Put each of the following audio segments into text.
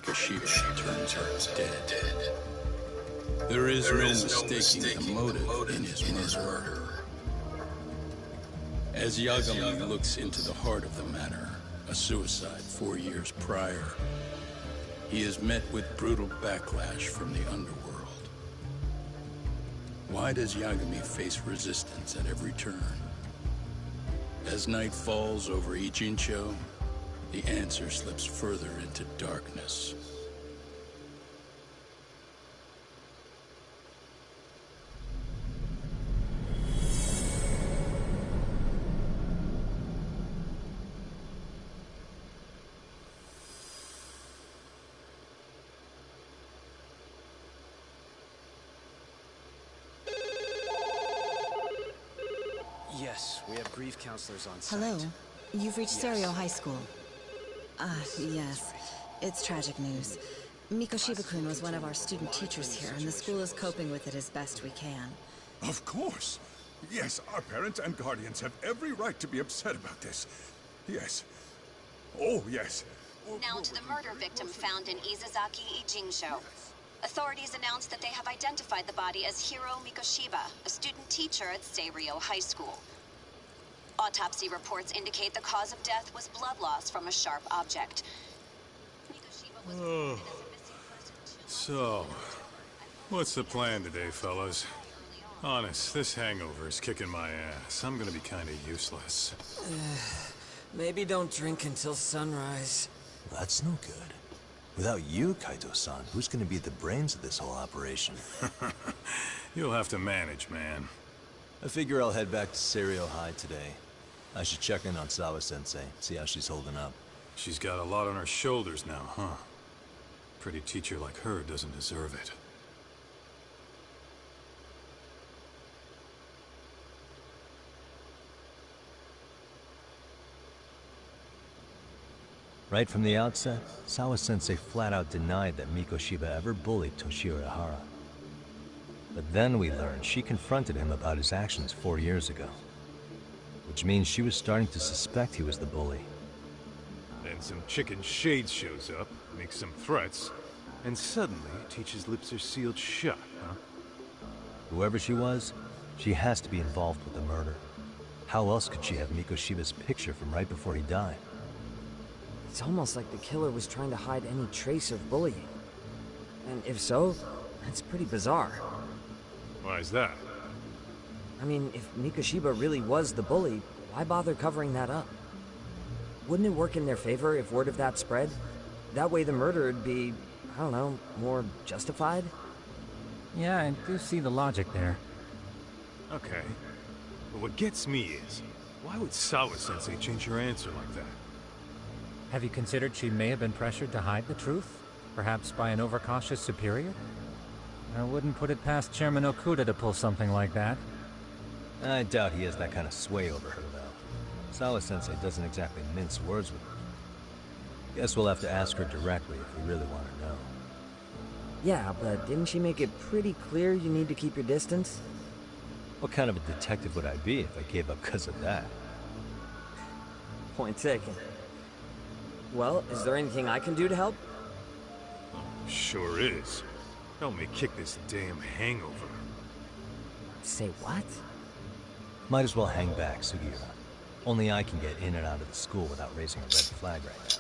Mikoshiba turns out dead. There is no mistaking the motive in his murder. As Yagami looks into the heart of the matter, a suicide 4 years prior, he is met with brutal backlash from the underworld. Why does Yagami face resistance at every turn? As night falls over Ichincho, the answer slips further into darkness. Yes, we have grief counselors on site. Hello. You've reached Serio High School. Yes. It's tragic news. Mikoshiba-kun was one of our student teachers here, and the school is coping with it as best we can. Of course. Yes, our parents and guardians have every right to be upset about this. Yes. Oh, yes. Now to the murder victim found in Izazaki, Ijincho. Authorities announced that they have identified the body as Hiro Mikoshiba, a student teacher at Serio High School. Autopsy reports indicate the cause of death was blood loss from a sharp object. Mikoshiba was reported as a missing person. So, what's the plan today, fellas? Honest, this hangover is kicking my ass. I'm gonna be kinda useless. Maybe don't drink until sunrise. That's no good. Without you, Kaito-san, who's gonna be the brains of this whole operation? You'll have to manage, man. I figure I'll head back to Serio High today. I should check in on Sawa-sensei, see how she's holding up. She's got a lot on her shoulders now, huh? Pretty teacher like her doesn't deserve it. Right from the outset, Sawa-sensei flat out denied that Mikoshiba ever bullied Toshio Ihara. But then we learned she confronted him about his actions 4 years ago. Which means she was starting to suspect he was the bully. Then some chicken shade shows up, makes some threats, and suddenly teacher's lips are sealed shut, huh? Whoever she was, she has to be involved with the murder. How else could she have Mikoshiba's picture from right before he died? It's almost like the killer was trying to hide any trace of bullying. And if so, that's pretty bizarre. Why is that? I mean, if Mikoshiba really was the bully, why bother covering that up? Wouldn't it work in their favor if word of that spread? That way the murder would be, I don't know, more justified? Yeah, I do see the logic there. Okay. But what gets me is, why would Sawa-sensei change her answer like that? Have you considered she may have been pressured to hide the truth? Perhaps by an overcautious superior? I wouldn't put it past Chairman Okuda to pull something like that. I doubt he has that kind of sway over her, though. Sawa-sensei doesn't exactly mince words with her. Guess we'll have to ask her directly if we really want to know. Yeah, but didn't she make it pretty clear you need to keep your distance? What kind of a detective would I be if I gave up because of that? Point taken. Well, is there anything I can do to help? Sure is. Help me kick this damn hangover. Say what? Might as well hang back, Sugiura. Only I can get in and out of the school without raising a red flag right now.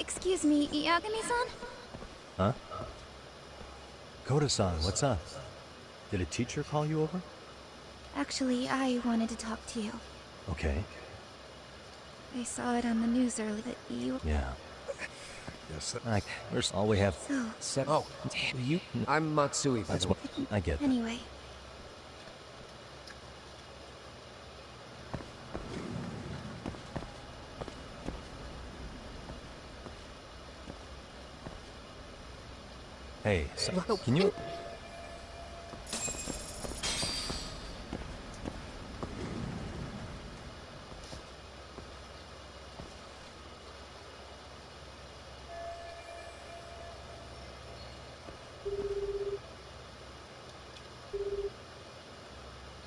Excuse me, Yagami-san? Huh? Koda-san, what's up? Did a teacher call you over? Actually, I wanted to talk to you. Okay. I saw it on the news earlier that you... Yeah. Yes, Like, all we have... So, Oh, you? I'm Matsui, by That's the what... way. I get that. anyway. Hey, so, can you...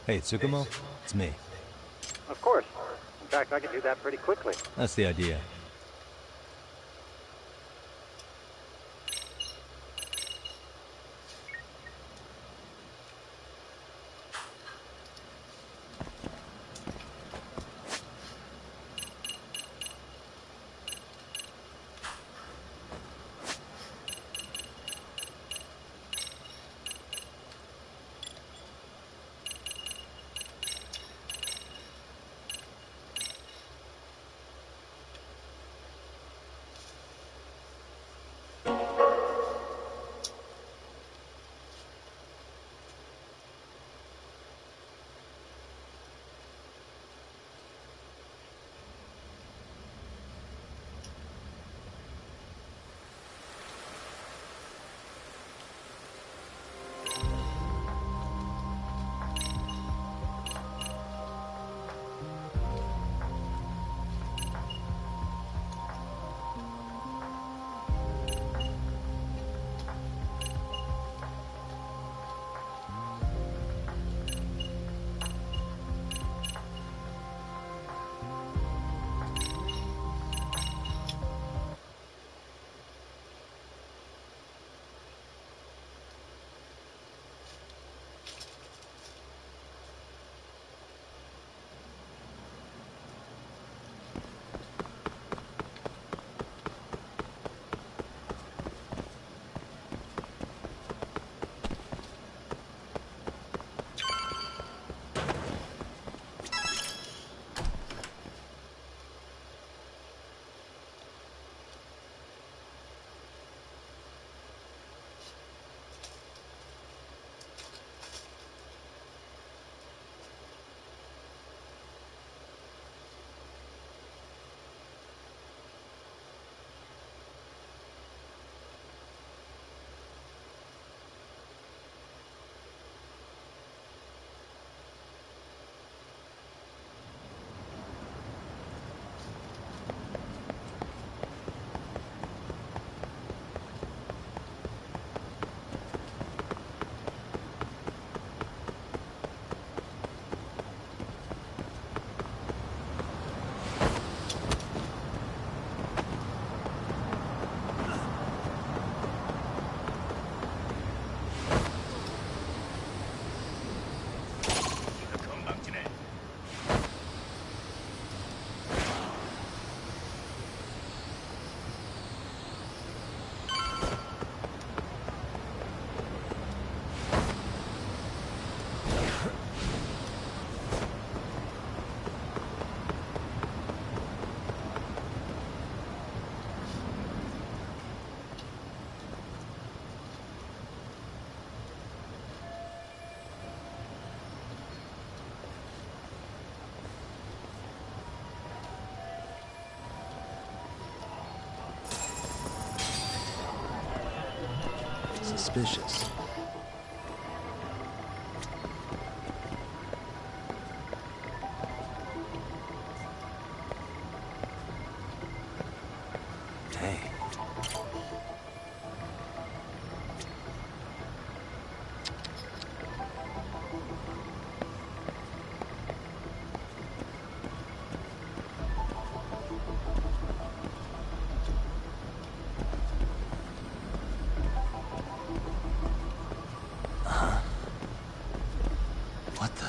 Hey, Tsukumo, it's me. Of course. In fact, I could do that pretty quickly. That's the idea. Suspicious. Dang. What the?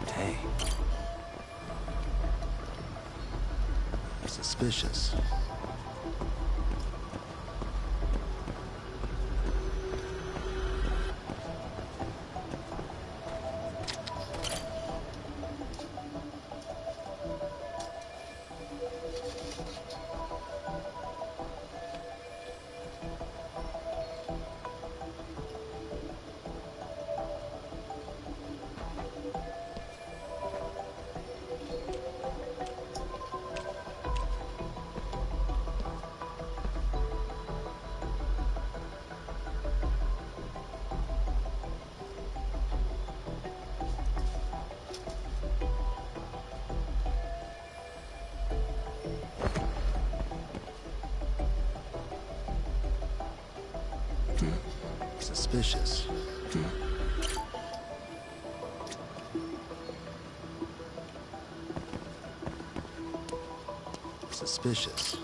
Dang. Suspicious. Suspicious. Suspicious.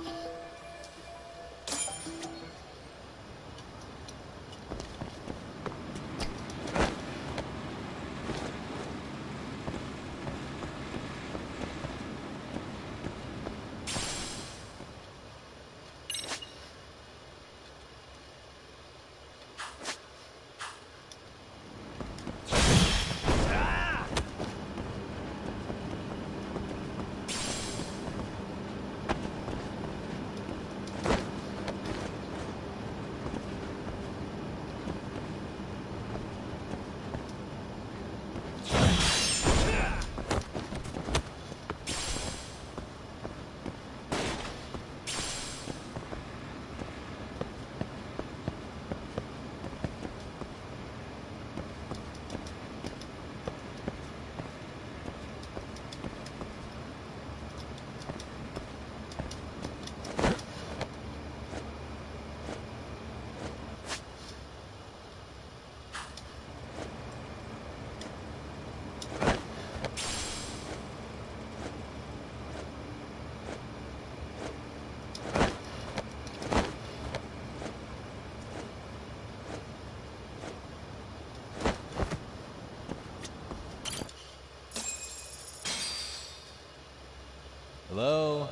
Hello?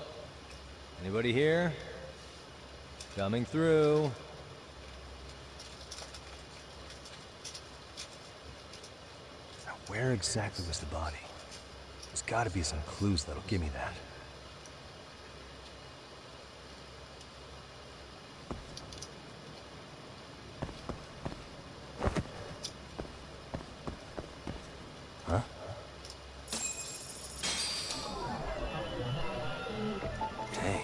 Anybody here? Coming through. Now, where exactly was the body? There's gotta be some clues that'll give me that. Huh? Hey.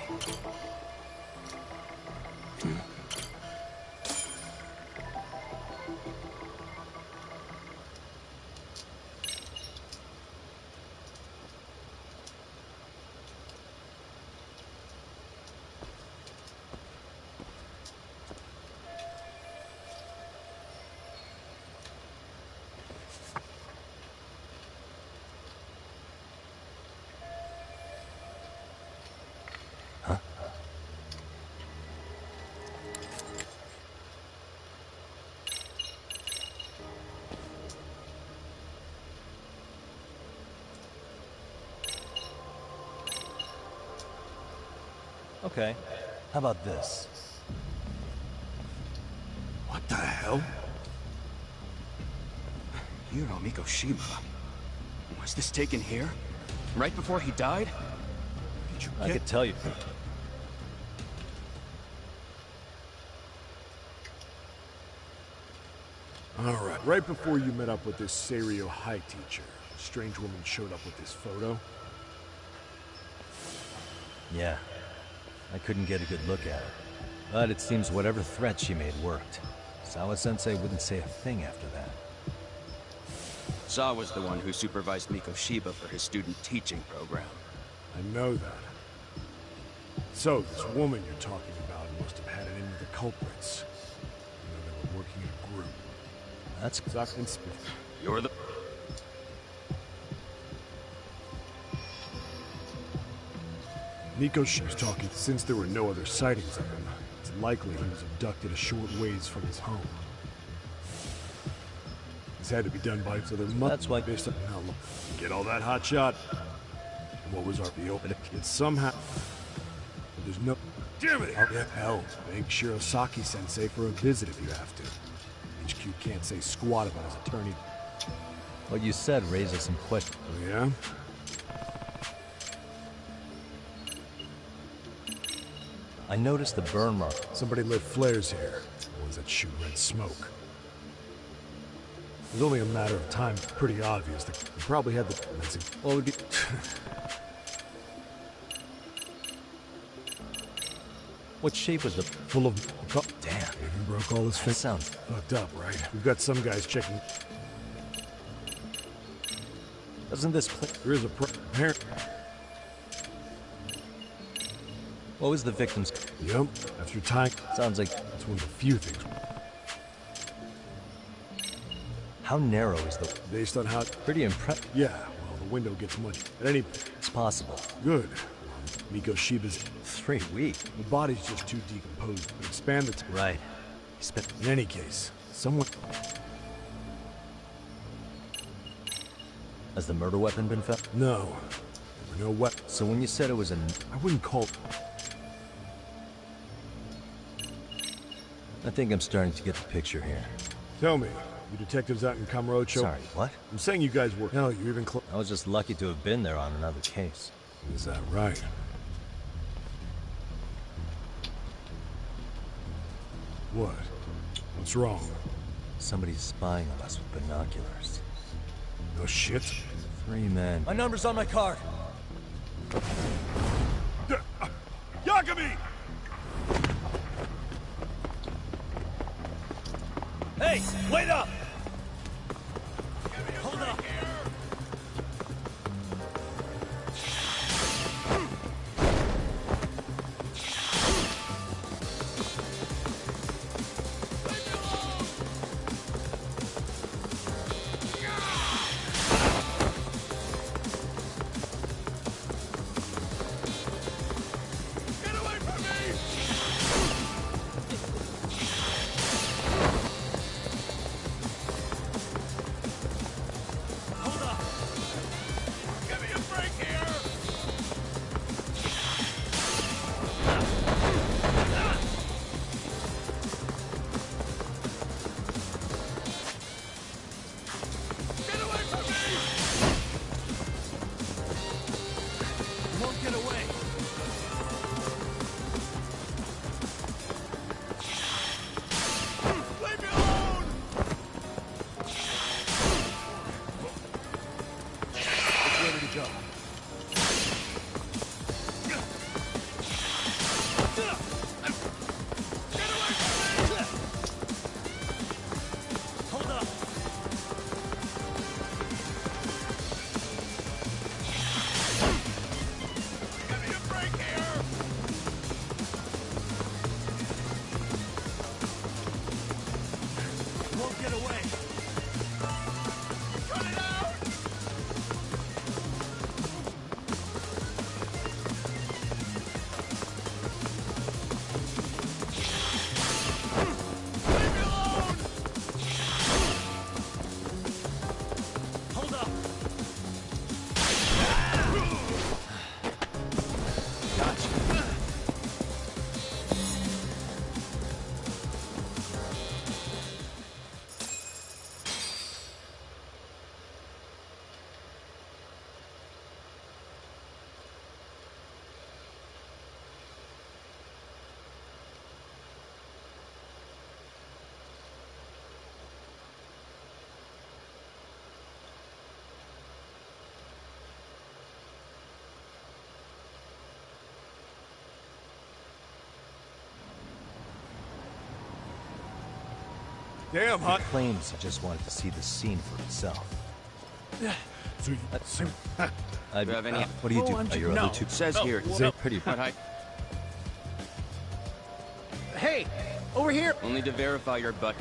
Okay, how about this? What the hell? Hiro Mikoshiba. Was this taken here? Right before he died? Did you I could tell you. Alright, right before you met up with this Seiryo High teacher, a strange woman showed up with this photo. Yeah. I couldn't get a good look at her. But it seems whatever threat she made worked. Sawa-sensei wouldn't say a thing after that. Sawa's the one who supervised Mikoshiba for his student teaching program. I know that. So, this woman you're talking about must have had it in with the culprits. You know, they were working in a group. That's... You're the... Mikoshiba was talking since there were no other sightings of him. It's likely he was abducted a short ways from his home. This had to be done by, so there must... That's why... Based on how long... Get all that hot shot. What was our deal? It's somehow... But there's no... Damn it! Hell, thank Shirosaki-sensei for a visit if you have to. HQ can't say squat about his attorney. What you said raises some questions. Oh, yeah? I noticed the burn mark. Somebody lit flares here. The ones that shoot red smoke. It was only a matter of time. Pretty obvious. They probably had the... What would be... What shape was the... Full of... Damn. Even broke all his fingers. Sounds... Fucked up, right? We've got some guys checking... Doesn't this... There is a parent... What was the victim's... Yep. After time... Sounds like... That's one of the few things... How narrow is the... Based on how... Pretty impressive. Yeah, well, the window gets much... At any... It's possible. Good. Mikoshiba's... 3 weeks. The body's just too decomposed. Expand the... Right. In any case, someone... Has the murder weapon been found? No. There were no weapons. So when you said it was a... I wouldn't call... I think I'm starting to get the picture here. Tell me, you detectives out in Kamurocho... Sorry, what? I'm saying you guys were... Hell, you're even close... I was just lucky to have been there on another case. Is that right? What? What's wrong? Somebody's spying on us with binoculars. No shit? 3 men. My number's on my card! Yakami! Hey, wait up! Hold up! Damn, He claims he just wanted to see the scene for himself. So you... Do you have any... What do you do? Your other two... Says here... Pretty... Hey! Over here! Only to verify your butt.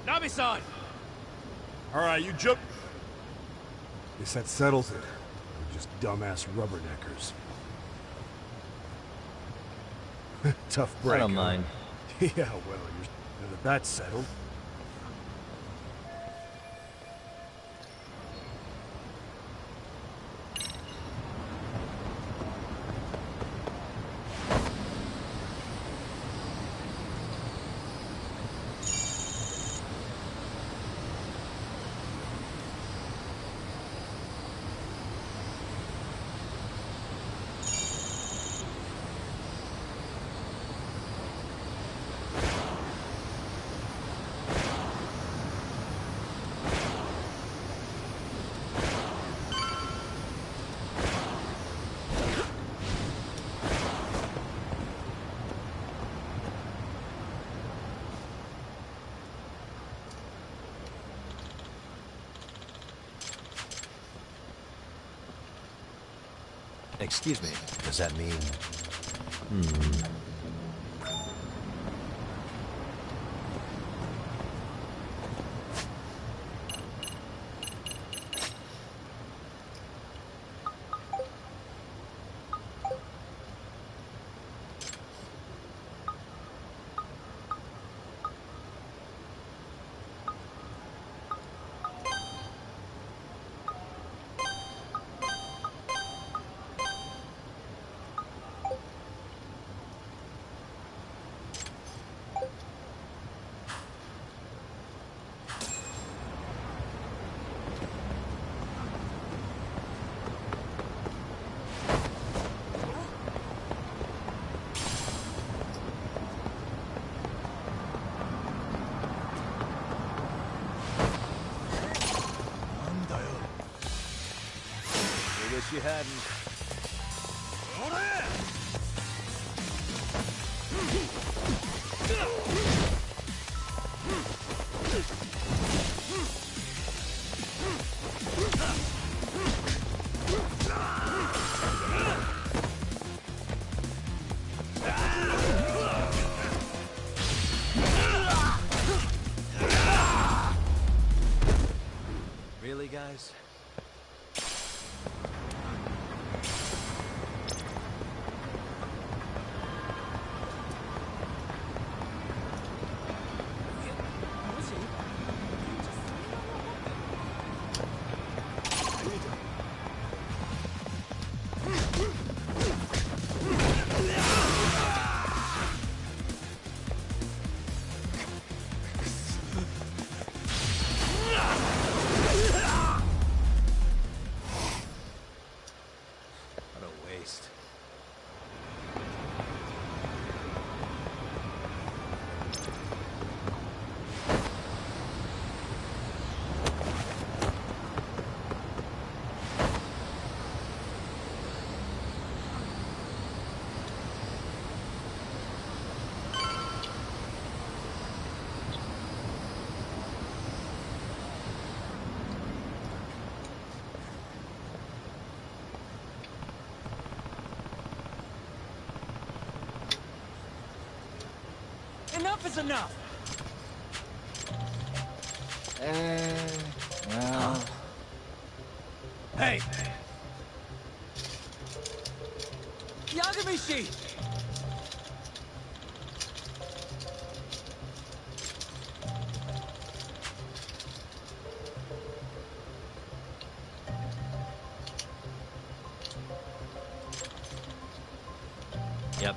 Nabi-san! Alright, you jump... Guess that settles it. We're just dumbass rubberneckers. Tough break. I don't mind. Yeah, well, now that that's settled. Excuse me, does that mean... Wish you hadn't. Really, guys? Enough is enough! Well... Hey! Yagamishi! Yep.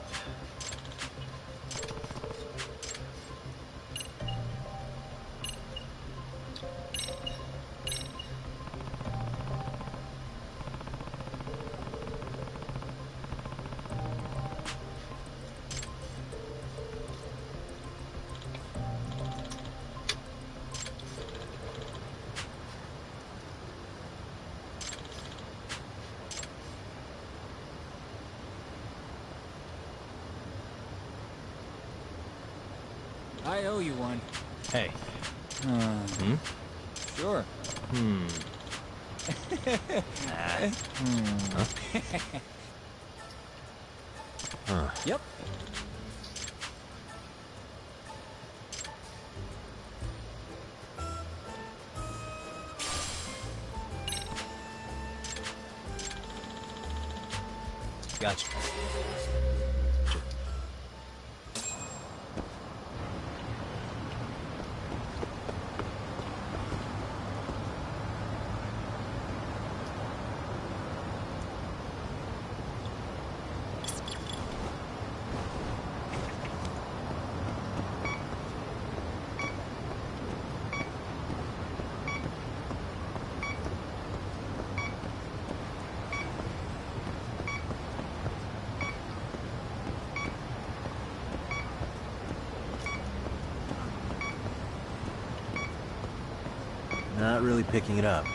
I owe you one. Hey. Sure. Huh? Yep. Gotcha. Not really picking it up.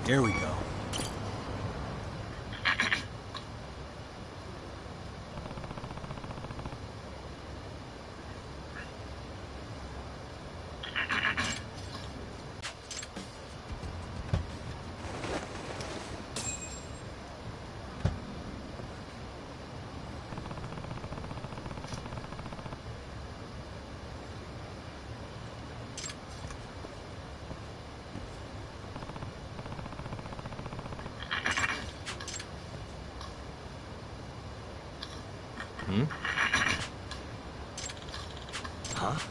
Here we go. Hmm? Huh?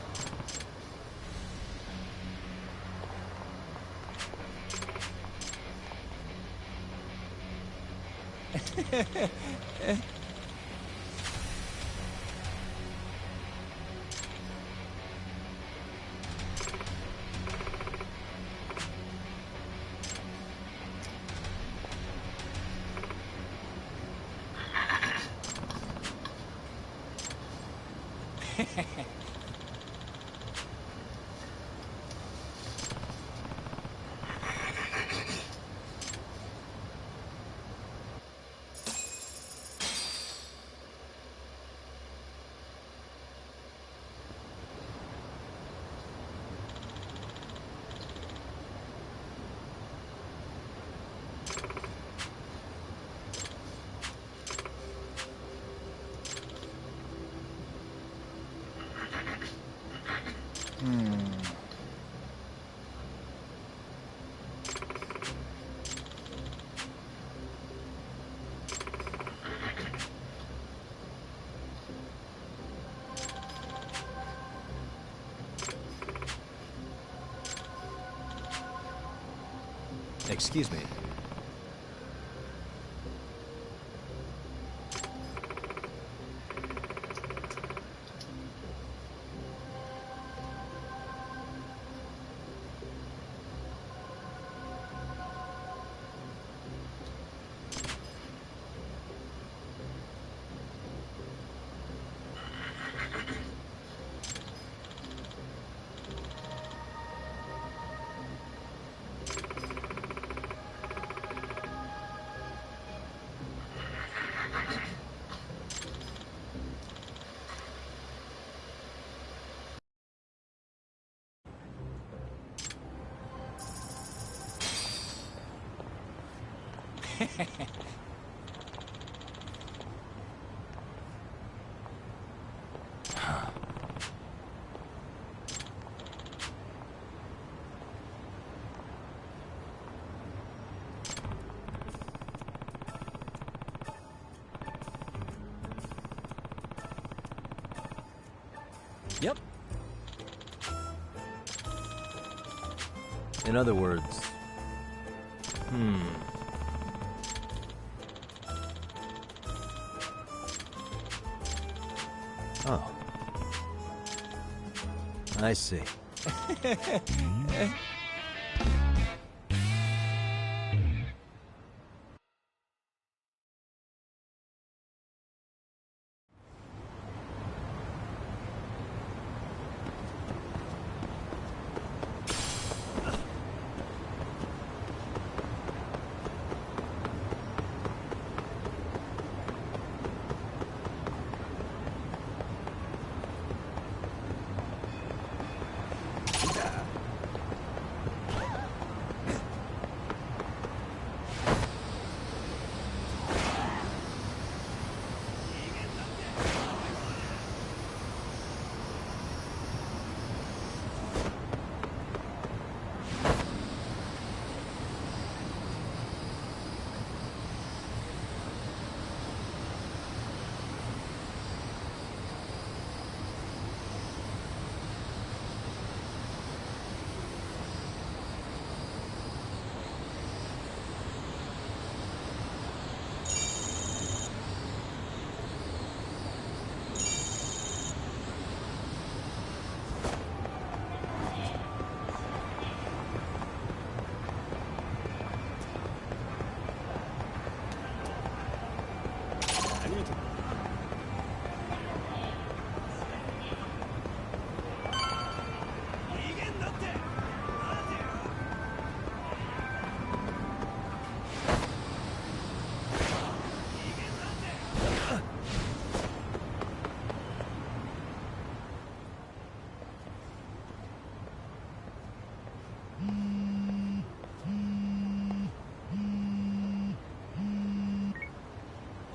Excuse me. Yep. In other words, Oh. I see.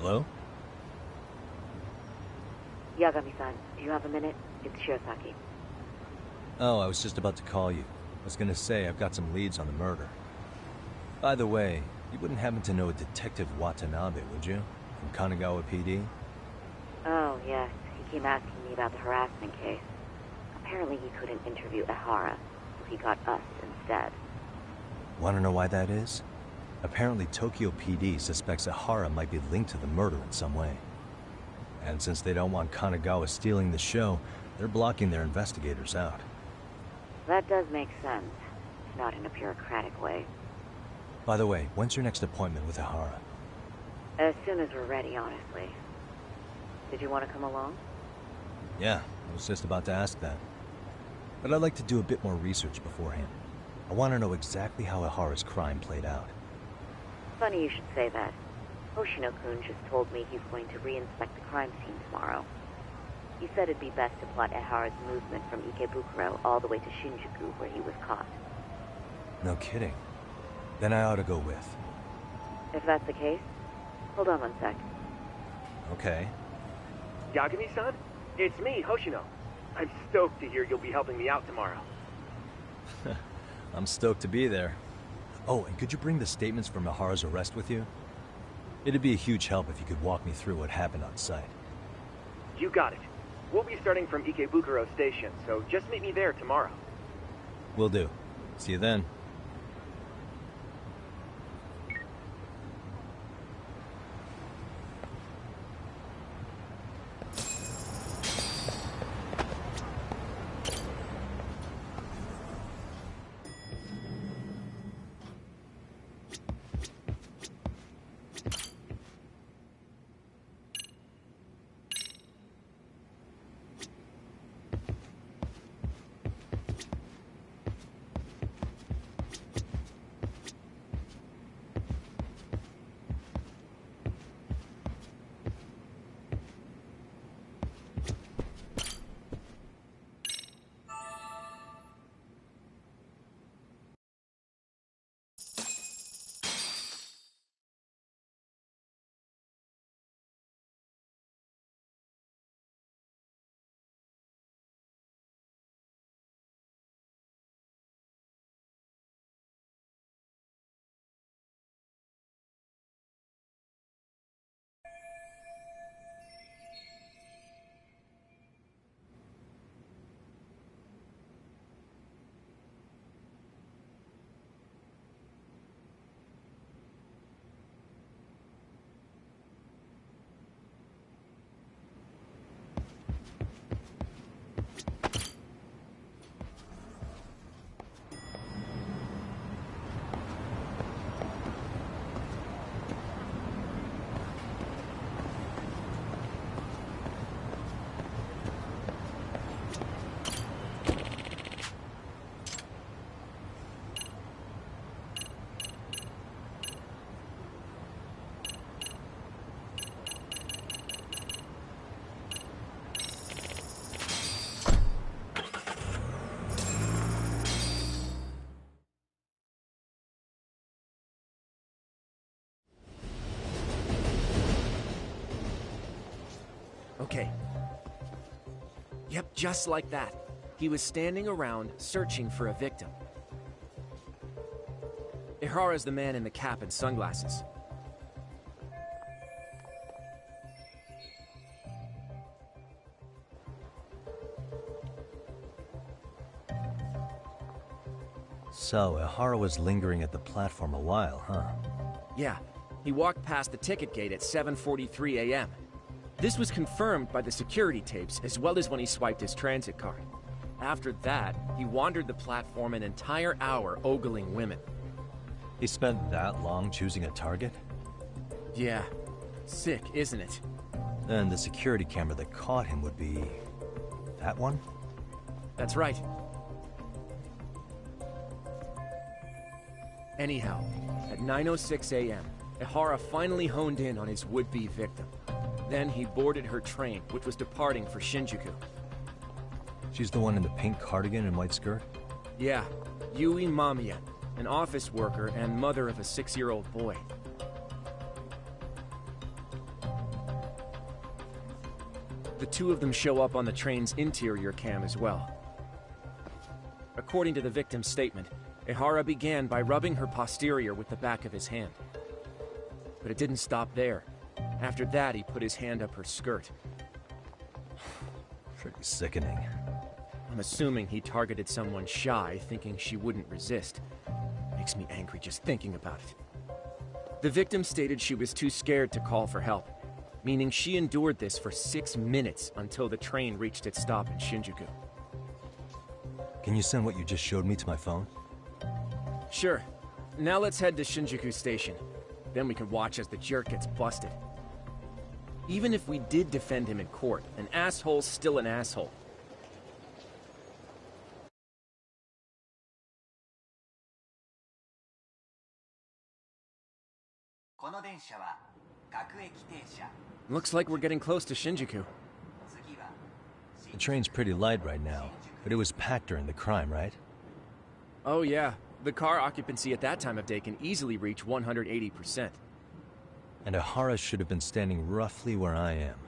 Hello? Yagami-san, do you have a minute? It's Shirosaki. Oh, I was just about to call you. I was gonna say I've got some leads on the murder. By the way, you wouldn't happen to know a Detective Watanabe, would you? From Kanagawa PD? Oh, yes. He came asking me about the harassment case. Apparently he couldn't interview Ehara, so he got us instead. Want to know why that is? Apparently Tokyo PD suspects Ehara might be linked to the murder in some way. And since they don't want Kanagawa stealing the show, they're blocking their investigators out. That does make sense. Not in a bureaucratic way. By the way, when's your next appointment with Ehara? As soon as we're ready, honestly. Did you want to come along? Yeah, I was just about to ask that. But I'd like to do a bit more research beforehand. I want to know exactly how Ehara's crime played out. Funny you should say that. Hoshino-kun just told me he's going to re-inspect the crime scene tomorrow. He said it'd be best to plot Ehara's movement from Ikebukuro all the way to Shinjuku, where he was caught. No kidding. Then I ought to go with. If that's the case, hold on one sec. Okay. Yagami-san? It's me, Hoshino. I'm stoked to hear you'll be helping me out tomorrow. I'm stoked to be there. Oh, and could you bring the statements from Ehara's arrest with you? It'd be a huge help if you could walk me through what happened on site. You got it. We'll be starting from Ikebukuro Station, so just meet me there tomorrow. Will do. See you then. Okay. Yep, just like that. He was standing around, searching for a victim. Ehara's the man in the cap and sunglasses. So, Ehara was lingering at the platform a while, huh? Yeah, he walked past the ticket gate at 7:43 a.m. This was confirmed by the security tapes, as well as when he swiped his transit card. After that, he wandered the platform an entire hour ogling women. He spent that long choosing a target? Yeah. Sick, isn't it? And the security camera that caught him would be... that one? That's right. Anyhow, at 9:06 a.m., Ehara finally honed in on his would-be victim. Then he boarded her train, which was departing for Shinjuku. She's the one in the pink cardigan and white skirt? Yeah, Yui Mamiya, an office worker and mother of a 6-year-old boy. the two of them show up on the train's interior cam as well. According to the victim's statement, Ihara began by rubbing her posterior with the back of his hand. But it didn't stop there. After that, he put his hand up her skirt. Pretty sickening. I'm assuming he targeted someone shy, thinking she wouldn't resist. Makes me angry just thinking about it. The victim stated she was too scared to call for help, meaning she endured this for 6 minutes until the train reached its stop in Shinjuku. Can you send what you just showed me to my phone? Sure. Now let's head to Shinjuku Station. Then we can watch as the jerk gets busted. Even if we did defend him in court, an asshole's still an asshole. Looks like we're getting close to Shinjuku. The train's pretty light right now, but it was packed during the crime, right? Oh yeah, the car occupancy at that time of day can easily reach 180%. And Ihara should have been standing roughly where I am.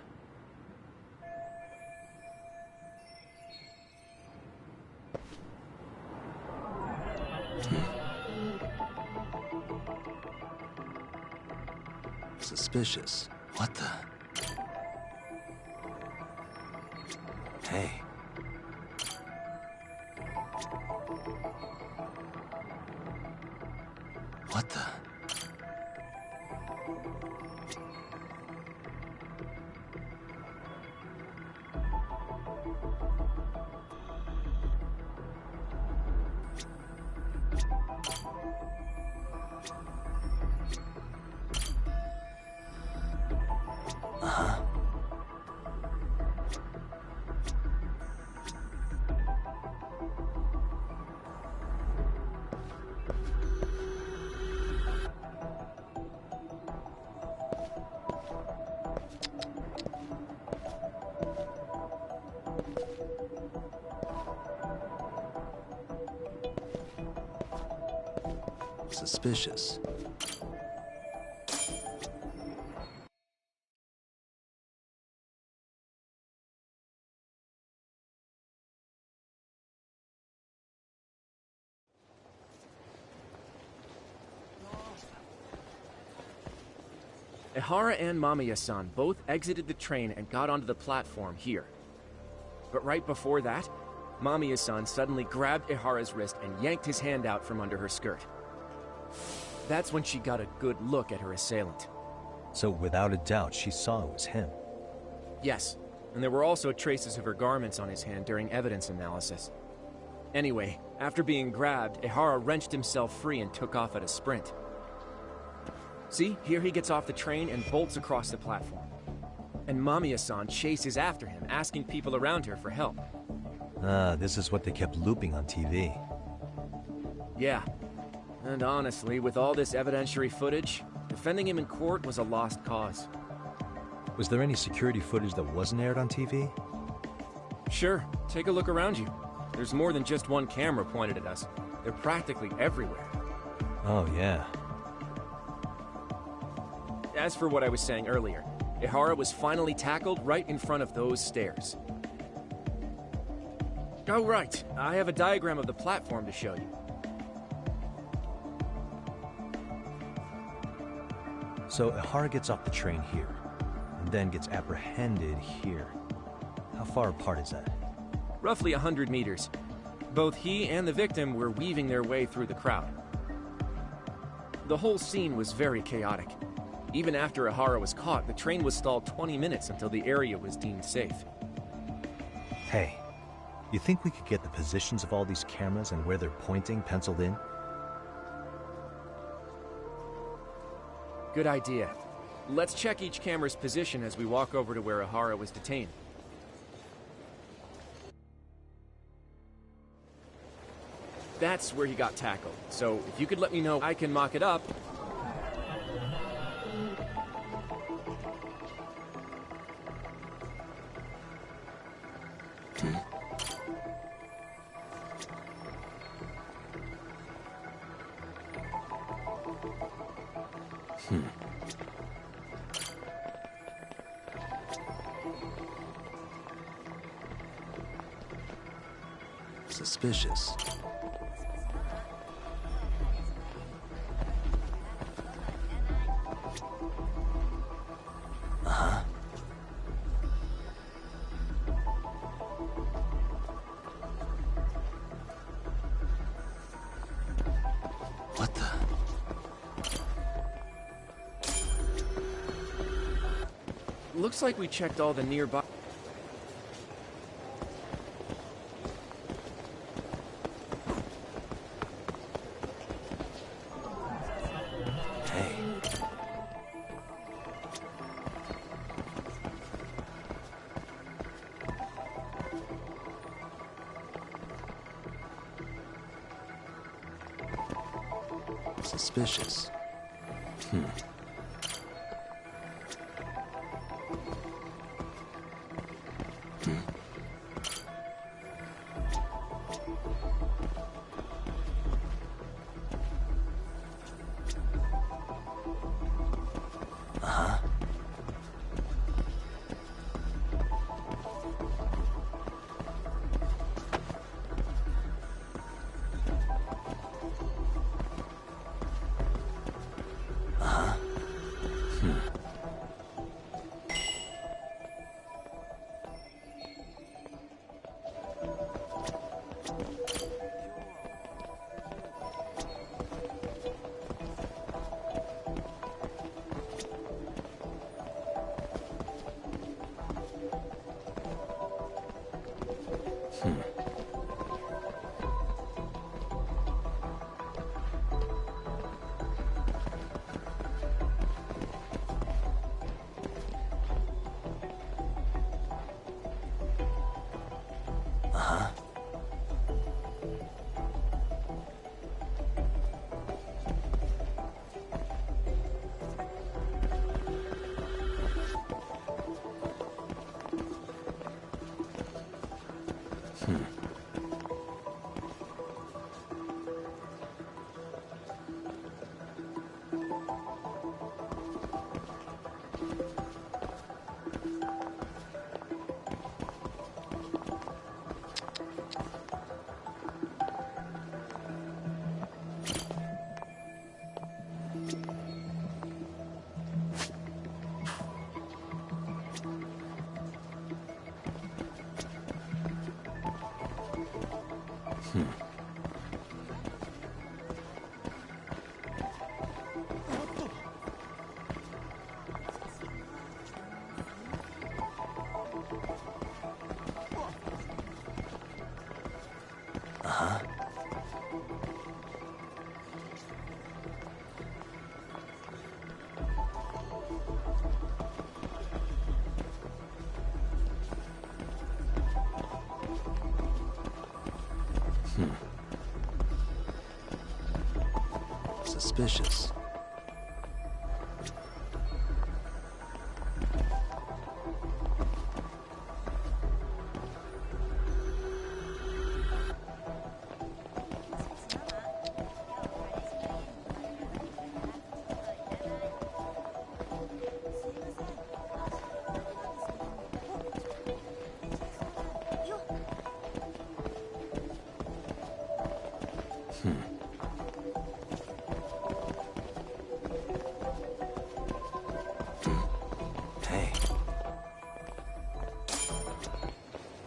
Suspicious. What the? Hey. What the? Suspicious. Ihara and Mamiya-san both exited the train and got onto the platform here. But right before that, Mamiya-san suddenly grabbed Ihara's wrist and yanked his hand out from under her skirt. That's when she got a good look at her assailant. So without a doubt, she saw it was him. Yes, and there were also traces of her garments on his hand during evidence analysis. Anyway, after being grabbed, Ihara wrenched himself free and took off at a sprint. See, here he gets off the train and bolts across the platform. And Mamiya-san chases after him, asking people around her for help. This is what they kept looping on TV. Yeah. And honestly, with all this evidentiary footage, defending him in court was a lost cause. Was there any security footage that wasn't aired on TV? Sure. Take a look around you. There's more than just one camera pointed at us. They're practically everywhere. Oh, yeah. As for what I was saying earlier, Ihara was finally tackled right in front of those stairs. Oh, right. I have a diagram of the platform to show you. So Ihara gets off the train here, and then gets apprehended here. How far apart is that? Roughly 100 meters. Both he and the victim were weaving their way through the crowd. The whole scene was very chaotic. Even after Ihara was caught, the train was stalled 20 minutes until the area was deemed safe. Hey, you think we could get the positions of all these cameras and where they're pointing penciled in? Good idea. Let's check each camera's position as we walk over to where Ihara was detained. That's where he got tackled, so if you could let me know, I can mock it up. Suspicious. Uh-huh. What the? Looks like we checked all the nearby... Suspicious. Hmm. Uh-huh. Uh-huh. Suspicious.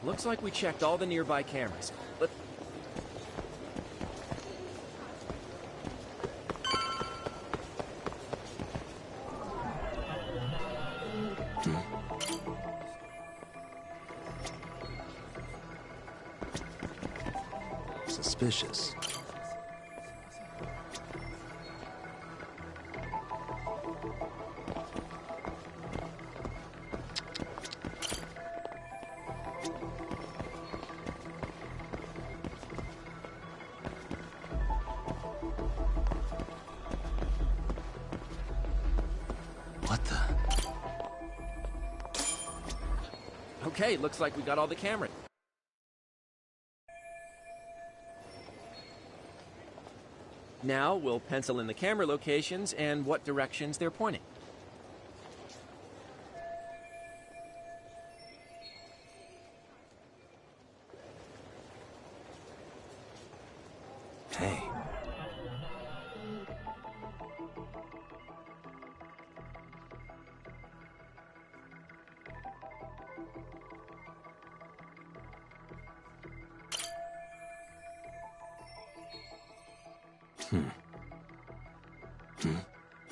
Looks like we checked all the nearby cameras. Let... Suspicious. What the? Okay, looks like we got all the cameras. Now we'll pencil in the camera locations and what directions they're pointing. Hey.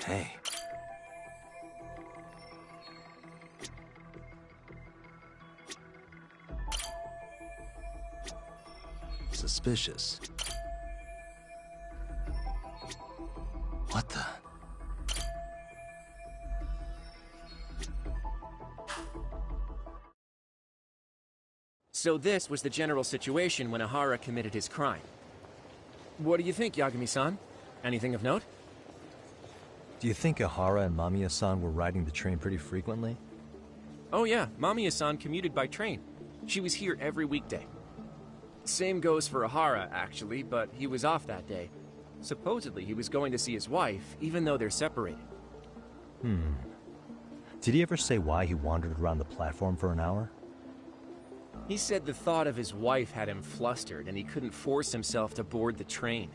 Hey. Suspicious. What the? So this was the general situation when Ihara committed his crime. What do you think, Yagami-san? Anything of note? Do you think Ihara and Mamiya-san were riding the train pretty frequently? Oh yeah, Mamiya-san commuted by train. She was here every weekday. Same goes for Ihara, actually, but he was off that day. Supposedly he was going to see his wife, even though they're separated. Did he ever say why he wandered around the platform for an hour? He said the thought of his wife had him flustered and he couldn't force himself to board the train.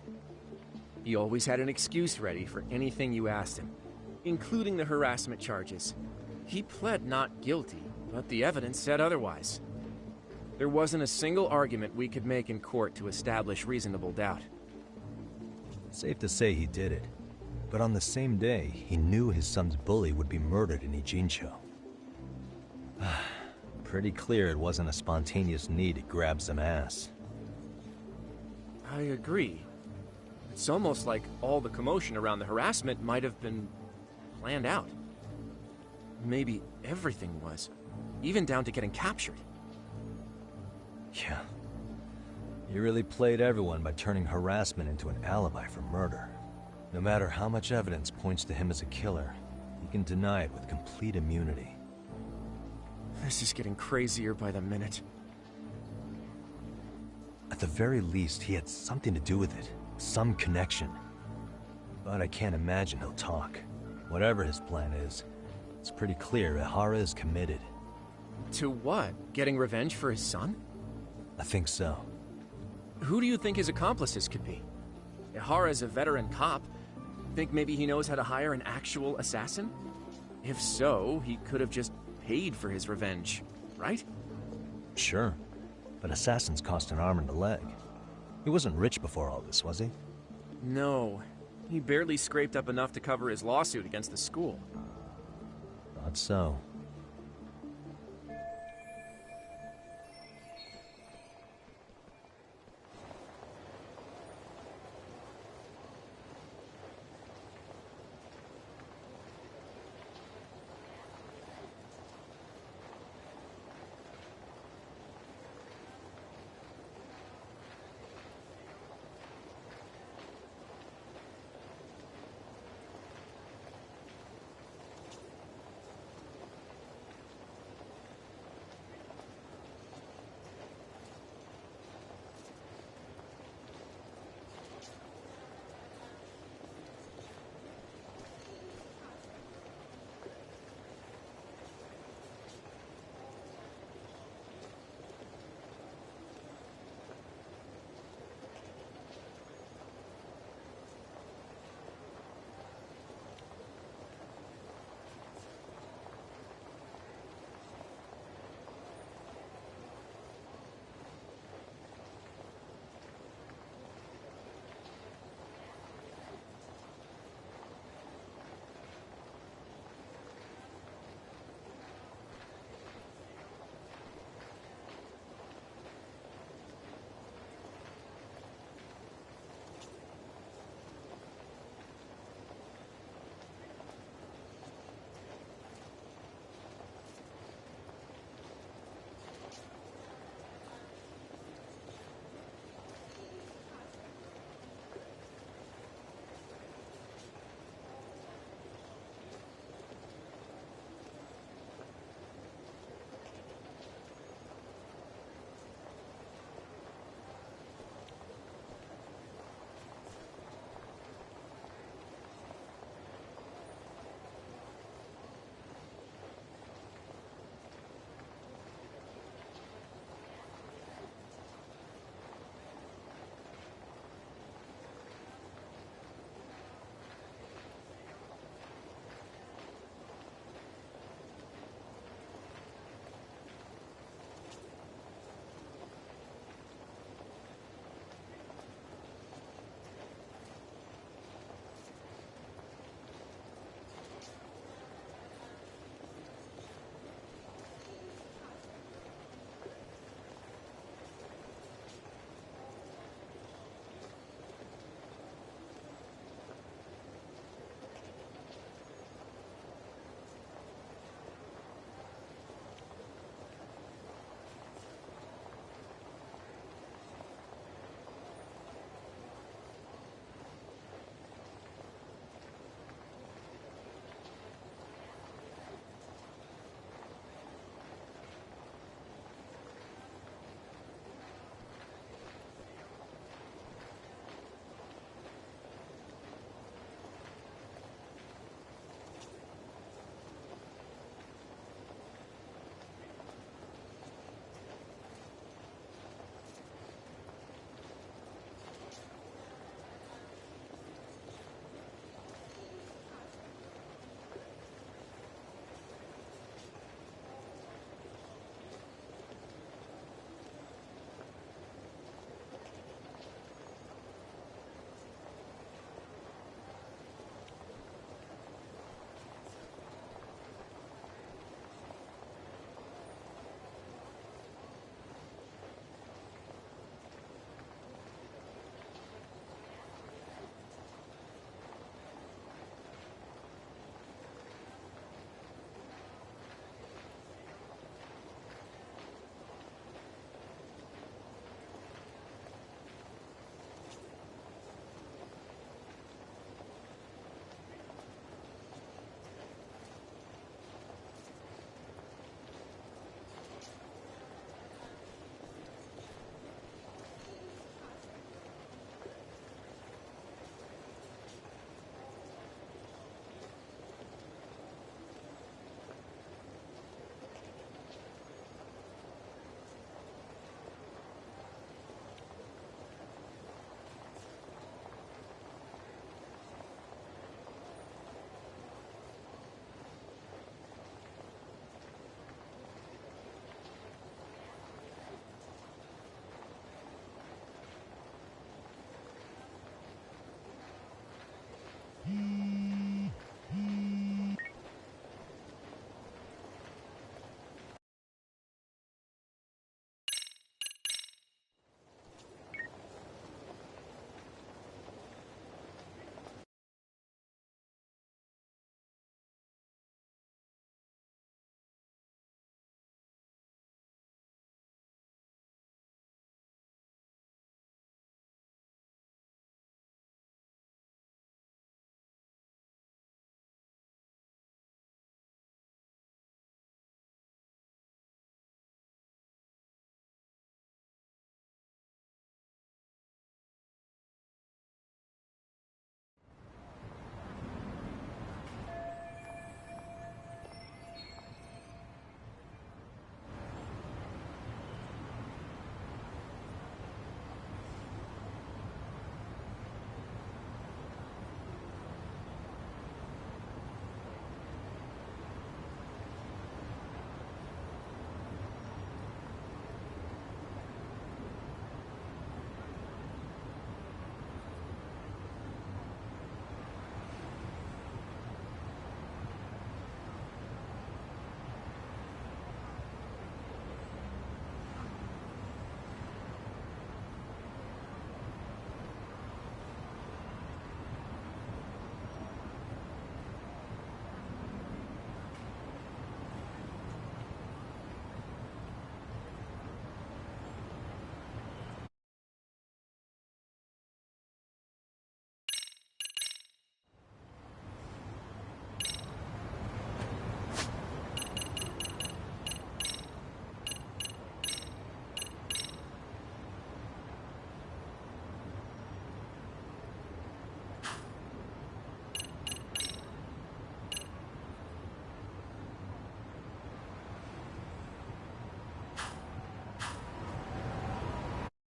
He always had an excuse ready for anything you asked him, including the harassment charges. He pled not guilty, but the evidence said otherwise. There wasn't a single argument we could make in court to establish reasonable doubt. Safe to say he did it. But on the same day, he knew his son's bully would be murdered in Ijincho. Pretty clear it wasn't a spontaneous need to grab some ass. I agree. It's almost like all the commotion around the harassment might have been planned out. Maybe everything was, even down to getting captured. Yeah. He really played everyone by turning harassment into an alibi for murder. No matter how much evidence points to him as a killer, he can deny it with complete immunity. This is getting crazier by the minute. At the very least, he had something to do with it. Some connection. But I can't imagine he'll talk. Whatever his plan is, it's pretty clear Ihara is committed. To what? Getting revenge for his son? I think so. Who do you think his accomplices could be? Ihara's a veteran cop. Think maybe he knows how to hire an actual assassin? If so, he could have just paid for his revenge, right? Sure. But assassins cost an arm and a leg. He wasn't rich before all this, was he? No. He barely scraped up enough to cover his lawsuit against the school. Thought so.